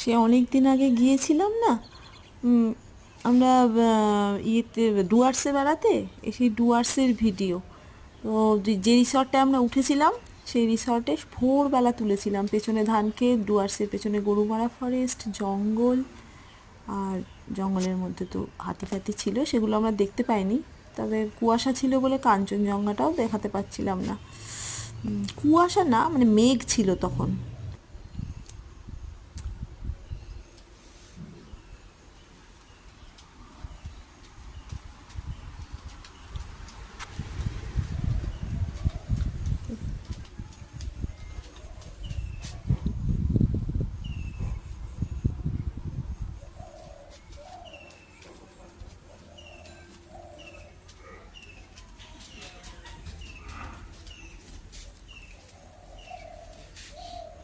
সে অনেক দিন আগে গিয়েছিলাম না, আমরা ইয়েতে ডুয়ার্সে বেড়াতে, সেই ডুয়ার্সের ভিডিও। তো যে রিসর্টে আমরা উঠেছিলাম সেই রিসর্টে ভোরবেলা তুলেছিলাম। পেছনে ধানক্ষেত, ডুয়ার্সের পেছনে গরুমারা ফরেস্ট, জঙ্গল, আর জঙ্গলের মধ্যে তো হাতি ফাতি ছিল, সেগুলো আমরা দেখতে পাইনি। তবে কুয়াশা ছিল বলে কাঞ্চনজঙ্ঘাটাও দেখাতে পাচ্ছিলাম না। কুয়াশা না, মানে মেঘ ছিল তখন।